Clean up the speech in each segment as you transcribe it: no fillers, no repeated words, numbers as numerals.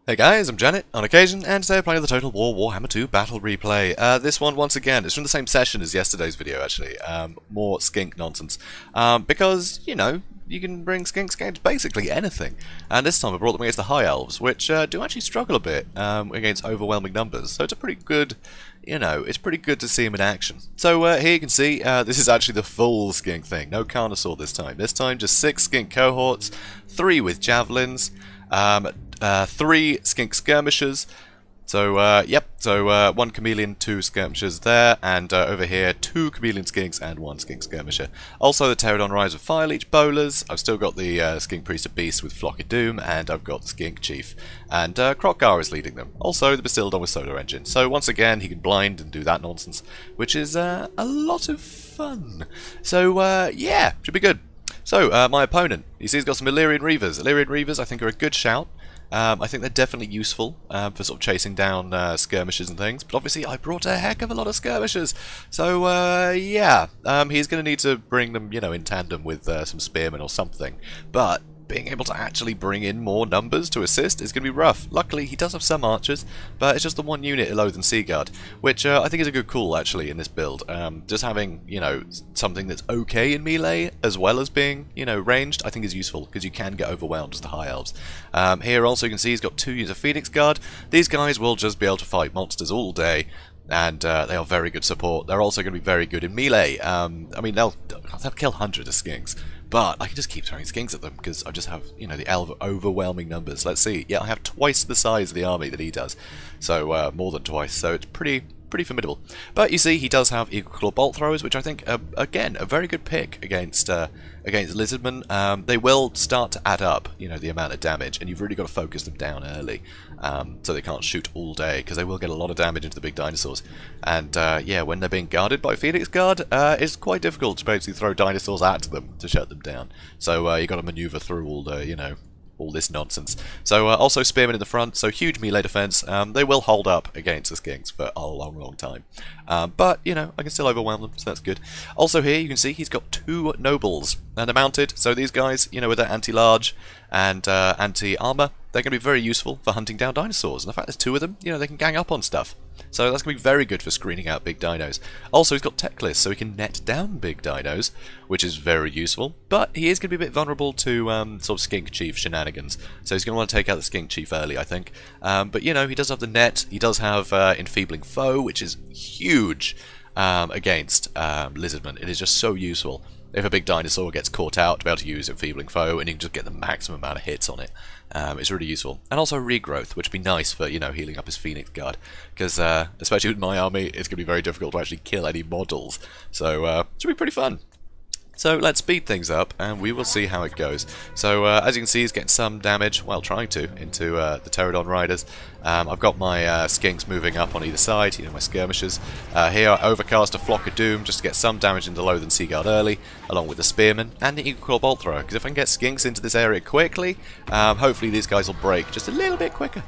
Hey guys, I'm Janet, on occasion, and today I'm playing the Total War Warhammer II Battle Replay. This one, once again, is from the same session as yesterday's video, actually. More skink nonsense. Because, you know, you can bring skinks against basically anything. And this time I brought them against the High Elves, which do actually struggle a bit against overwhelming numbers. So it's a pretty good, you know, it's pretty good to see them in action. So here you can see, this is actually the full skink thing. No Carnosaur this time. This time just 6 skink cohorts, 3 with javelins, 3 skink skirmishers. So, so 1 chameleon, 2 skirmishers there, and over here 2 chameleon skinks and 1 skink skirmisher. Also the Pterodon Rise of Fireleech bowlers. I've still got the skink priest of beast with Flock of Doom, and I've got the skink chief. And Krokgar is leading them. Also the Bastildon with solar engine. So once again he can blind and do that nonsense, which is a lot of fun. So yeah, should be good. So my opponent, you see he's got some Illyrian Reavers. Illyrian Reavers I think are a good shout. I think they're definitely useful for sort of chasing down skirmishers and things, but obviously I brought a heck of a lot of skirmishers, so yeah, he's going to need to bring them, you know, in tandem with some spearmen or something, but being able to actually bring in more numbers to assist is going to be rough. Luckily, he does have some archers, but it's just the 1 unit Elothan Seaguard, which I think is a good call, actually, in this build. Just having, you know, something that's okay in melee, as well as being, you know, ranged, I think is useful, because you can get overwhelmed as the High Elves. Here also you can see he's got 2 units of Phoenix Guard. These guys will just be able to fight monsters all day, and they are very good support. They're also going to be very good in melee. I mean, they'll kill hundreds of skinks, but I can just keep throwing skinks at them because I just have, you know, the overwhelming numbers. Let's see. Yeah, I have twice the size of the army that he does, so more than twice. So it's pretty formidable. But you see, he does have equal claw bolt throwers, which I think are, again, a very good pick against Lizardmen. They will start to add up, you know, the amount of damage, and you've really got to focus them down early, so they can't shoot all day, because they will get a lot of damage into the big dinosaurs. And yeah, when they're being guarded by Phoenix Guard, it's quite difficult to basically throw dinosaurs at them to shut them down. So you got to maneuver through all the, you know, all this nonsense. So also spearmen in the front, so huge melee defense. They will hold up against the skinks for a long time, but you know, I can still overwhelm them, so that's good. Also here you can see he's got 2 nobles, and they're mounted, so these guys, you know, with their anti-large and anti-armor, they're going to be very useful for hunting down dinosaurs. And the fact there's 2 of them, you know, they can gang up on stuff. So that's going to be very good for screening out big dinos. Also, he's got tech lists, so he can net down big dinos, which is very useful. But he is going to be a bit vulnerable to sort of skink chief shenanigans. So he's going to want to take out the skink chief early, I think. But, you know, he does have the net. He does have enfeebling foe, which is huge against Lizardmen. It is just so useful. If a big dinosaur gets caught out, to be able to use enfeebling foe, and you can just get the maximum amount of hits on it. It's really useful. And also regrowth, which would be nice for, you know, healing up his Phoenix Guard. Because, especially with my army, it's going to be very difficult to actually kill any models. So, it should be pretty fun. So let's speed things up, and we will see how it goes. So as you can see, he's getting some damage, well, trying to, into the Pterodon Riders. I've got my skinks moving up on either side, you know, my skirmishers. Here I overcast a Flock of Doom just to get some damage into Elothan Seaguard early, along with the spearmen and the equal claw bolt thrower. Because if I can get skinks into this area quickly, hopefully these guys will break just a little bit quicker.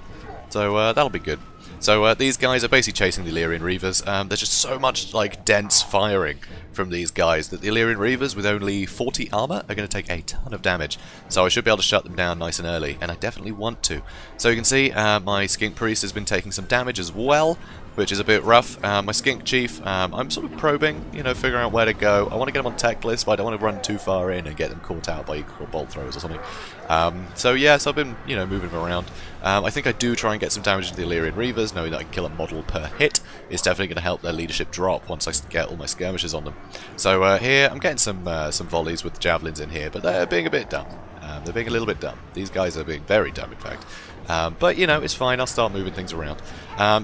So that'll be good. So these guys are basically chasing the Illyrian Reavers. There's just so much like dense firing from these guys that the Illyrian Reavers with only 40 armor are going to take a ton of damage. So I should be able to shut them down nice and early, and I definitely want to. So you can see my skink priest has been taking some damage as well, which is a bit rough. My skink chief, I'm sort of probing, you know, figuring out where to go. I want to get them on tech list, but I don't want to run too far in and get them caught out by equal bolt throwers or something. So yeah, so I've been, you know, moving them around. I think I do try and get some damage into the Illyrian Reavers, knowing that I can kill a model per hit. It's definitely going to help their leadership drop once I get all my skirmishers on them. So here, I'm getting some volleys with the javelins in here, but they're being a bit dumb. They're being a little bit dumb. These guys are being very dumb, in fact. But, you know, it's fine. I'll start moving things around.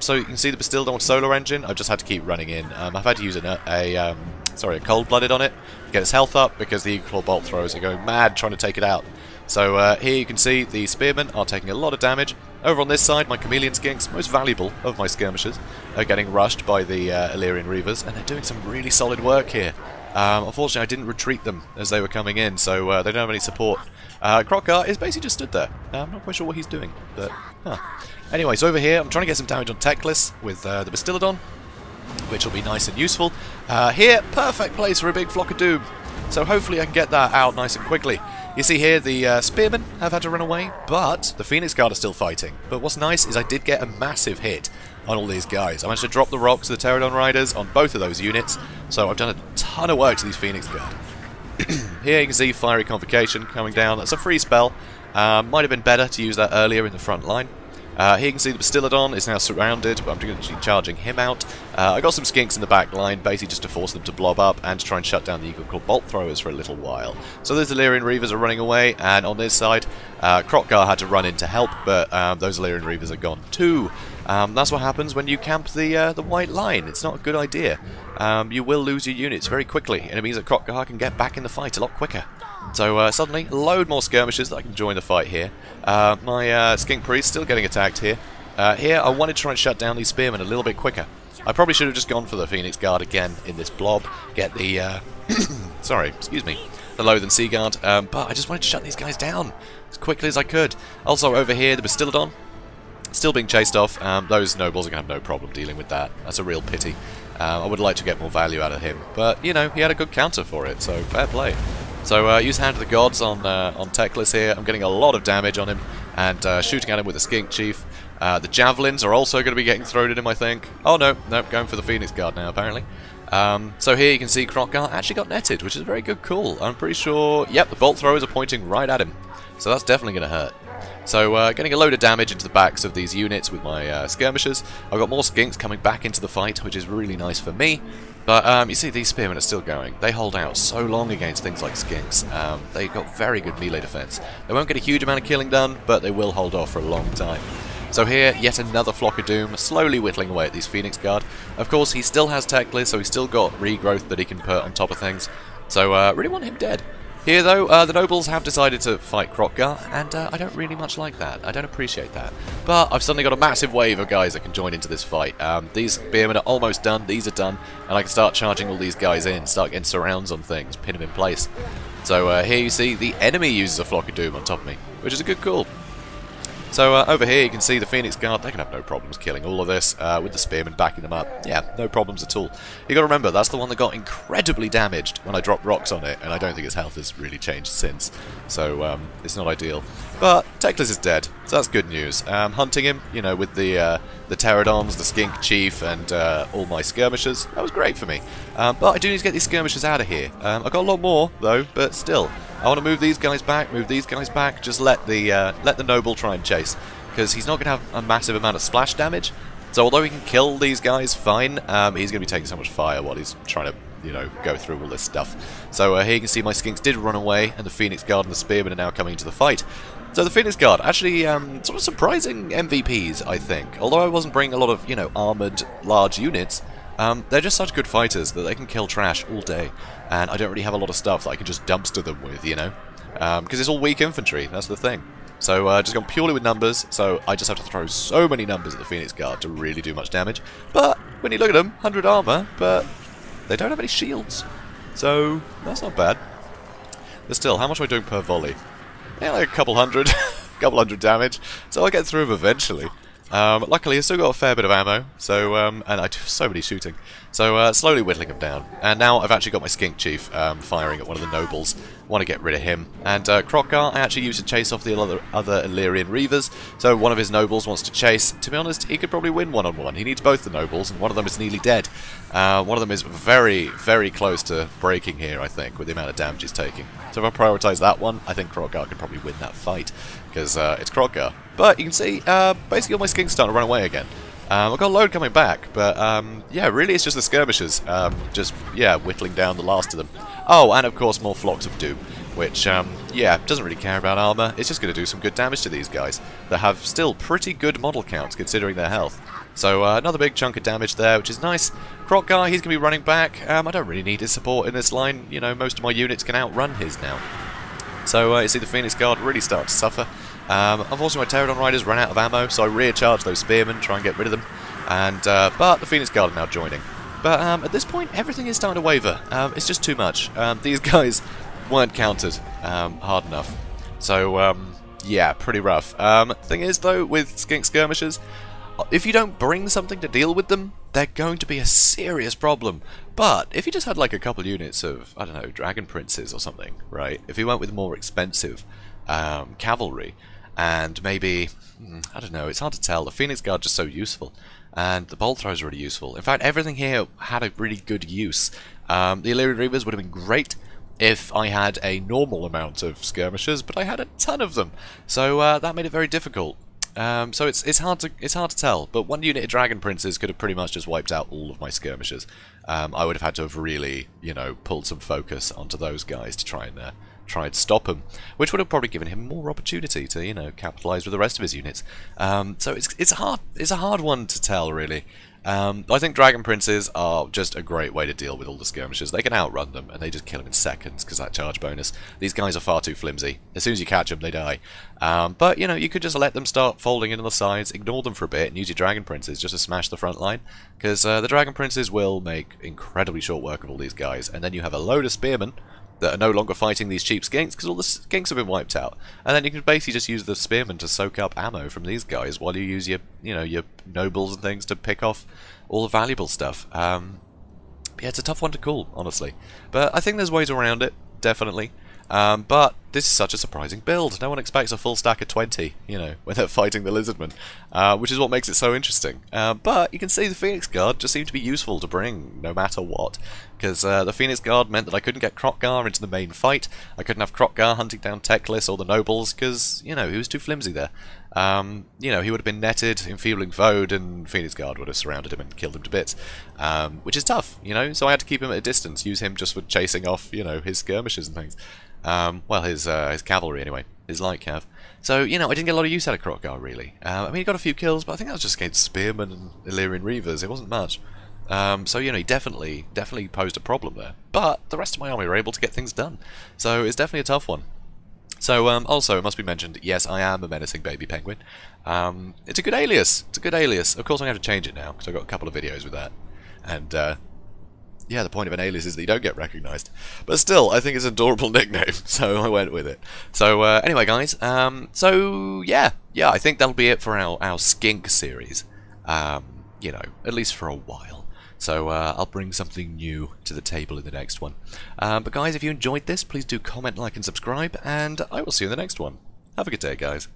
So you can see the Bastildon with solar engine. I've just had to keep running in. I've had to use a cold-blooded on it to get his health up because the equal bolt throwers are going mad trying to take it out. So here you can see the spearmen are taking a lot of damage. Over on this side, my chameleon skinks, most valuable of my skirmishers, are getting rushed by the Illyrian Reavers, and they're doing some really solid work here. Unfortunately, I didn't retreat them as they were coming in, so they don't have any support. Krokgar is basically just stood there. I'm not quite sure what he's doing, but... Anyway, so over here, I'm trying to get some damage on Techless with the Bastildon, which will be nice and useful. Here, perfect place for a big Flock of Doom. So hopefully I can get that out nice and quickly. You see here, the Spearmen have had to run away, but the Phoenix Guard are still fighting. But what's nice is I did get a massive hit on all these guys. I managed to drop the rocks of the Pterodon Riders on both of those units, so I've done a ton of work to these Phoenix Guard. Here you can see Fiery Convocation coming down. That's a free spell. Might have been better to use that earlier in the front line. Here you can see the Bastillodon is now surrounded, but I'm going to be charging him out. I got some Skinks in the back line, basically just to force them to blob up and to try and shut down the Eagle Claw Bolt Throwers for a little while. So those Illyrian Reavers are running away, and on this side, Krokgar had to run in to help, but those Illyrian Reavers are gone too. That's what happens when you camp the white line. It's not a good idea. You will lose your units very quickly, and it means that Krokgar can get back in the fight a lot quicker. So suddenly, a load more skirmishers that I can join the fight here. My Skink Priest still getting attacked here. Here, I wanted to try and shut down these Spearmen a little bit quicker. I probably should have just gone for the Phoenix Guard again in this blob. Get the, sorry, excuse me, the Loathe and Sea Guard. But I just wanted to shut these guys down as quickly as I could. Also, over here, the Bastillodon still being chased off. Those nobles are going to have no problem dealing with that. That's a real pity. I would like to get more value out of him. But, you know, he had a good counter for it, so fair play. So use Hand of the Gods on Teclis here. I'm getting a lot of damage on him and shooting at him with the Skink Chief. The Javelins are also going to be getting thrown at him, I think. Oh no, going for the Phoenix Guard now apparently. So here you can see Krokgar actually got netted, which is a very good call. I'm pretty sure, yep, the Bolt Throwers are pointing right at him. So that's definitely going to hurt. So getting a load of damage into the backs of these units with my skirmishers. I've got more Skinks coming back into the fight, which is really nice for me. But you see, these Spearmen are still going. They hold out so long against things like Skinks. They've got very good melee defense. They won't get a huge amount of killing done, but they will hold off for a long time. So here, yet another Flock of Doom, slowly whittling away at these Phoenix Guard. Of course, he still has Teclis, so he's still got regrowth that he can put on top of things. So really want him dead. Here, though, the nobles have decided to fight Krokgar, and I don't really much like that. I don't appreciate that. But I've suddenly got a massive wave of guys that can join into this fight. These Spearmen are almost done, these are done, and I can start charging all these guys in, start getting surrounds on things, pin them in place. So here you see the enemy uses a Flock of Doom on top of me, which is a good call. So over here you can see the Phoenix Guard, they can have no problems killing all of this, with the Spearmen backing them up. Yeah, no problems at all. You gotta remember, that's the one that got incredibly damaged when I dropped rocks on it, and I don't think its health has really changed since. So, it's not ideal. But Teclis is dead, so that's good news. Hunting him, you know, with the Pterodons, the Skink Chief, and all my skirmishers, that was great for me. But I do need to get these skirmishers out of here. I've got a lot more, though, but still. I want to move these guys back, just let the noble try and chase, because he's not going to have a massive amount of splash damage, so although he can kill these guys fine, he's going to be taking so much fire while he's trying to, you know, go through all this stuff. So here you can see my Skinks did run away, and the Phoenix Guard and the Spearmen are now coming into the fight. So the Phoenix Guard, actually sort of surprising MVPs, I think, although I wasn't bringing a lot of, you know, armoured large units. They're just such good fighters that they can kill trash all day, and I don't really have a lot of stuff that I can just dumpster them with, you know, because it's all weak infantry, that's the thing. So just gone purely with numbers, so I just have to throw so many numbers at the Phoenix Guard to really do much damage. But when you look at them, 100 armour, but they don't have any shields, so that's not bad. But still, how much am I doing per volley? Yeah, like a couple hundred, couple hundred damage, so I'll get through them eventually. Luckily, I've still got a fair bit of ammo, so and I do so many shooting. So slowly whittling them down. And now I've actually got my Skink Chief firing at one of the nobles. Want to get rid of him. And Krokgar I actually used to chase off the other Illyrian Reavers. So one of his nobles wants to chase. To be honest, he could probably win one-on-one. He needs both the nobles, and one of them is nearly dead. One of them is very, very close to breaking here, I think, with the amount of damage he's taking. So if I prioritise that one, I think Krokgar can probably win that fight, because it's Krokgar. But you can see, basically all my Skinks starting to run away again. I've got a load coming back, but yeah, really it's just the skirmishers, just, yeah, whittling down the last of them. Oh, and of course more Flocks of Doom, which, yeah, doesn't really care about armour, it's just going to do some good damage to these guys, that have still pretty good model counts considering their health. So another big chunk of damage there, which is nice. Krokgar, he's going to be running back. I don't really need his support in this line, you know, most of my units can outrun his now. So you see the Phoenix Guard really start to suffer. Unfortunately my Pterodon Riders ran out of ammo, so I recharged those Spearmen, try and get rid of them. And but the Phoenix Guard are now joining. But at this point, everything is starting to waver. It's just too much. These guys weren't countered hard enough. So, yeah, pretty rough. Thing is, though, with Skink Skirmishers, if you don't bring something to deal with them, they're going to be a serious problem. But if you just had like a couple units of, I don't know, Dragon Princes or something, right? If you went with more expensive cavalry, and maybe, I don't know, it's hard to tell. The Phoenix Guard just so useful, and the Bolt Thrower is really useful. In fact, everything here had a really good use. The Illyrian Reavers would have been great if I had a normal amount of skirmishers, but I had a ton of them, so that made it very difficult. So it's hard to tell. But one unit of Dragon Princes could have pretty much just wiped out all of my skirmishers. I would have had to have really, you know, pulled some focus onto those guys to try and stop him, which would have probably given him more opportunity to, you know, capitalise with the rest of his units. So it's a hard one to tell, really. I think Dragon Princes are just a great way to deal with all the skirmishers. They can outrun them, and they just kill them in seconds because that charge bonus. These guys are far too flimsy. As soon as you catch them, they die. But, you know, you could just let them start folding in on the sides, ignore them for a bit, and use your Dragon Princes just to smash the front line. Because the Dragon Princes will make incredibly short work of all these guys. And then you have a load of spearmen that are no longer fighting these cheap skinks because all the skinks have been wiped out, and then you can basically just use the spearmen to soak up ammo from these guys while you use your, you know, your nobles and things to pick off all the valuable stuff. Yeah, it's a tough one to call, honestly, but I think there's ways around it, definitely. But this is such a surprising build. No one expects a full stack of 20, you know, when they're fighting the Lizardmen, which is what makes it so interesting. But you can see the Phoenix Guard just seemed to be useful to bring no matter what, because the Phoenix Guard meant that I couldn't get Krokgar into the main fight. I couldn't have Krokgar hunting down Teclis or the nobles, because, you know, he was too flimsy there. You know, he would have been netted, enfeebling Vode, and Phoenix Guard would have surrounded him and killed him to bits, which is tough, you know, so I had to keep him at a distance, use him just for chasing off, you know, his skirmishers and things. Well, his cavalry anyway, his light cav. So, you know, I didn't get a lot of use out of Krokgar, really. I mean, he got a few kills, but I think that was just against Spearmen and Illyrian Reavers. It wasn't much. So, you know, he definitely posed a problem there. But the rest of my army were able to get things done. So it's definitely a tough one. So, also, it must be mentioned, yes, I am a menacing baby penguin. It's a good alias. It's a good alias. Of course, I'm going to have to change it now, because I've got a couple of videos with that. And, yeah, the point of an alias is that you don't get recognised. But still, I think it's an adorable nickname, so I went with it. So, anyway, guys, so, yeah, I think that'll be it for our Skink series. You know, at least for a while. So, I'll bring something new to the table in the next one. But, guys, if you enjoyed this, please do comment, like, and subscribe, and I will see you in the next one. Have a good day, guys.